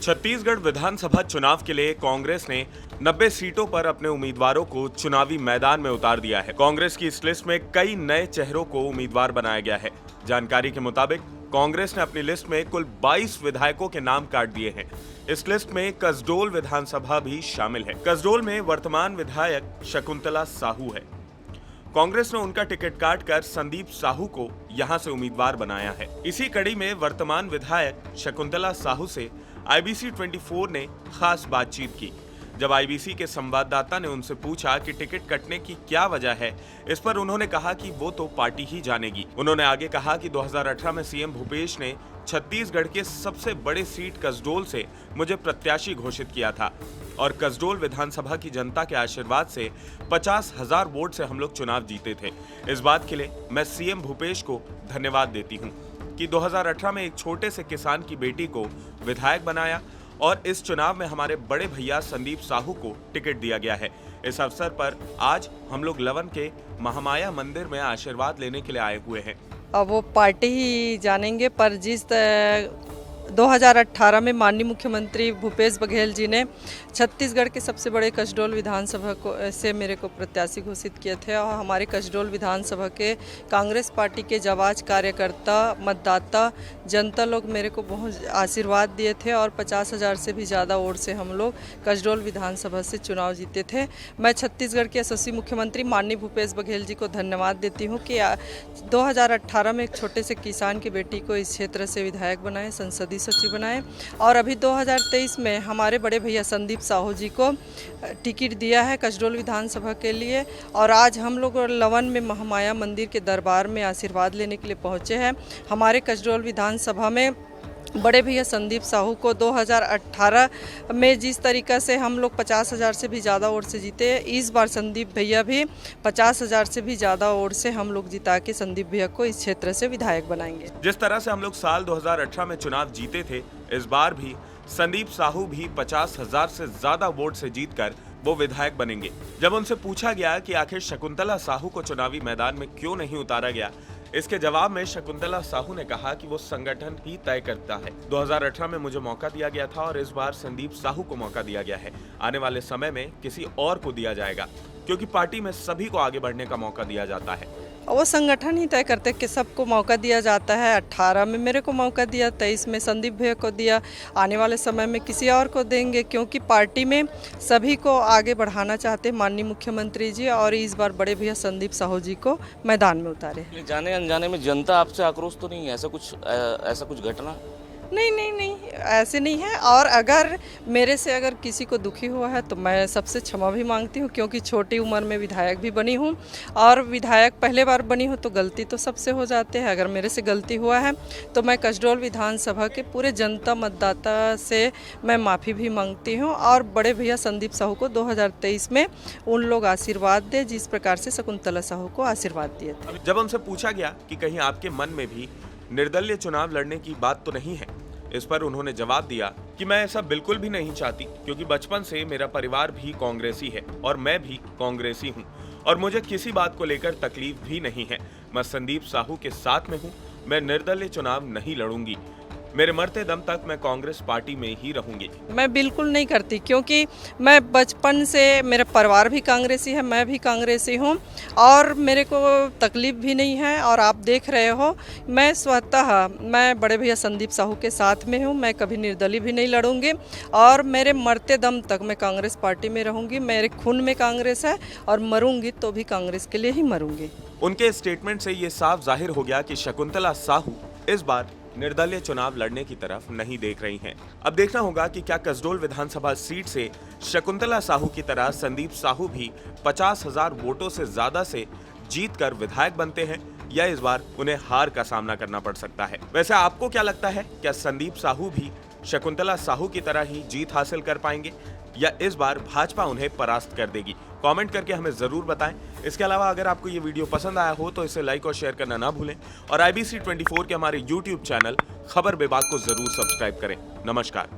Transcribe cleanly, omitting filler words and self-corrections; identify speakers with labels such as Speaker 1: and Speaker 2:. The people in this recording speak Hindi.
Speaker 1: छत्तीसगढ़ विधानसभा चुनाव के लिए कांग्रेस ने 90 सीटों पर अपने उम्मीदवारों को चुनावी मैदान में उतार दिया है। कांग्रेस की इस लिस्ट में कई नए चेहरों को उम्मीदवार बनाया गया है। जानकारी के मुताबिक कांग्रेस ने अपनी लिस्ट में कुल 22 विधायकों के नाम काट दिए हैं। इस लिस्ट में कसडोल विधानसभा भी शामिल है। कसडोल में वर्तमान विधायक शकुंतला साहू है। कांग्रेस ने उनका टिकट काटकर संदीप साहू को यहां से उम्मीदवार बनाया है। इसी कड़ी में वर्तमान विधायक शकुंतला साहू से IBC 24 ने खास बातचीत की। जब IBC के संवाददाता ने उनसे पूछा कि टिकट कटने की क्या वजह है, इस पर उन्होंने कहा कि वो तो पार्टी ही जानेगी। उन्होंने आगे कहा कि 2018 में सीएम भूपेश ने छत्तीसगढ़ के सबसे बड़े सीट कसडोल से मुझे प्रत्याशी घोषित किया था और कसडोल विधानसभा की जनता के आशीर्वाद से 50,000 वोट से हम लोग चुनाव जीते थे। इस बात के लिए मैं सीएम भूपेश को धन्यवाद देती हूँ कि 2018 में एक छोटे से किसान की बेटी को विधायक बनाया और इस चुनाव में हमारे बड़े भैया संदीप साहू को टिकट दिया गया है। इस अवसर पर आज हम लोग लवन के महामाया मंदिर में आशीर्वाद लेने के लिए आए हुए हैं।
Speaker 2: अब वो पार्टी ही जानेंगे, पर 2018 में माननीय मुख्यमंत्री भूपेश बघेल जी ने छत्तीसगढ़ के सबसे बड़े कसडोल विधानसभा से मेरे को प्रत्याशी घोषित किए थे और हमारे कसडोल विधानसभा के कांग्रेस पार्टी के जाबाज कार्यकर्ता, मतदाता, जनता लोग मेरे को बहुत आशीर्वाद दिए थे और 50,000 से भी ज़्यादा वोट से हम लोग कसडोल विधानसभा से चुनाव जीते थे। मैं छत्तीसगढ़ के यशस्वी मुख्यमंत्री माननीय भूपेश बघेल जी को धन्यवाद देती हूँ कि 2018 में एक छोटे से किसान की बेटी को इस क्षेत्र से विधायक बनाए, संसदीय सचिव बनाए और अभी 2023 में हमारे बड़े भैया संदीप साहू जी को टिकट दिया है कसडोल विधानसभा के लिए। और आज हम लोग लवन में महामाया मंदिर के दरबार में आशीर्वाद लेने के लिए पहुंचे हैं। हमारे कसडोल विधानसभा में बड़े भैया संदीप साहू को 2018 में जिस तरीक़ा से हम लोग 50,000 से भी ज़्यादा वोट से जीते, इस बार संदीप भैया भी 50,000 से भी ज़्यादा वोट से हम लोग जिता के संदीप भैया को इस क्षेत्र से विधायक बनाएंगे।
Speaker 1: जिस तरह से हम लोग साल 2018 में चुनाव जीते थे, इस बार भी संदीप साहू भी 50,000 से ज़्यादा वोट से जीतकर वो विधायक बनेंगे। जब उनसे पूछा गया कि आखिर शकुंतला साहू को चुनावी मैदान में क्यों नहीं उतारा गया, इसके जवाब में शकुंतला साहू ने कहा कि वो संगठन ही तय करता है। 2018 में मुझे मौका दिया गया था और इस बार संदीप साहू को मौका दिया गया है। आने वाले समय में किसी और को दिया जाएगा, क्योंकि पार्टी में सभी को आगे बढ़ने का मौका दिया जाता है।
Speaker 2: वो संगठन ही तय करते कि सबको मौका दिया जाता है। 18 में मेरे को मौका दिया, 23 में संदीप भैया को दिया, आने वाले समय में किसी और को देंगे, क्योंकि पार्टी में सभी को आगे बढ़ाना चाहते हैं माननीय मुख्यमंत्री जी और इस बार बड़े भैया संदीप साहू जी को मैदान में उतारे।
Speaker 3: जाने अनजाने में जनता आपसे आक्रोश तो नहीं है? ऐसा कुछ घटना?
Speaker 2: नहीं, ऐसे नहीं है। और अगर मेरे से अगर किसी को दुखी हुआ है तो मैं सबसे क्षमा भी मांगती हूँ, क्योंकि छोटी उम्र में विधायक भी बनी हूँ और विधायक पहले बार बनी हूँ तो गलती तो सबसे हो जाते हैं। अगर मेरे से गलती हुआ है तो मैं कसडोल विधानसभा के पूरे जनता मतदाता से मैं माफ़ी भी मांगती हूँ और बड़े भैया संदीप साहू को 2023 में उन लोग आशीर्वाद दे जिस प्रकार से शकुंतला साहू को आशीर्वाद दिए थे।
Speaker 1: जब हमसे पूछा गया कि कहीं आपके मन में भी निर्दलीय चुनाव लड़ने की बात तो नहीं है, इस पर उन्होंने जवाब दिया कि मैं ऐसा बिल्कुल भी नहीं चाहती, क्योंकि बचपन से मेरा परिवार भी कांग्रेसी है और मैं भी कांग्रेसी हूं और मुझे किसी बात को लेकर तकलीफ भी नहीं है। मैं संदीप साहू के साथ में हूं। मैं निर्दलीय चुनाव नहीं लड़ूंगी। मेरे मरते दम तक मैं कांग्रेस पार्टी में ही रहूंगी।
Speaker 2: मैं बिल्कुल नहीं करती, क्योंकि मैं बचपन से, मेरा परिवार भी कांग्रेसी है, मैं भी कांग्रेसी हूँ और मेरे को तकलीफ भी नहीं है। और आप देख रहे हो मैं स्वतः मैं बड़े भैया संदीप साहू के साथ में हूँ। मैं कभी निर्दलीय भी नहीं लड़ूंगी और मेरे मरते दम तक मैं कांग्रेस पार्टी में रहूँगी। मेरे खून में कांग्रेस है और मरूंगी तो भी कांग्रेस के लिए ही मरूंगी।
Speaker 1: उनके स्टेटमेंट से ये साफ जाहिर हो गया कि शकुंतला साहू इस बार निर्दलीय चुनाव लड़ने की तरफ नहीं देख रही हैं। अब देखना होगा कि क्या कसडोल विधानसभा सीट से शकुंतला साहू की तरह संदीप साहू भी 50,000 वोटों से ज्यादा से जीतकर विधायक बनते हैं या इस बार उन्हें हार का सामना करना पड़ सकता है। वैसे आपको क्या लगता है, क्या संदीप साहू भी शकुंतला साहू की तरह ही जीत हासिल कर पाएंगे या इस बार भाजपा उन्हें परास्त कर देगी? कमेंट करके हमें जरूर बताएं। इसके अलावा अगर आपको ये वीडियो पसंद आया हो तो इसे लाइक और शेयर करना ना भूलें और IBC 24 के हमारे YouTube चैनल खबर विभाग को जरूर सब्सक्राइब करें। नमस्कार।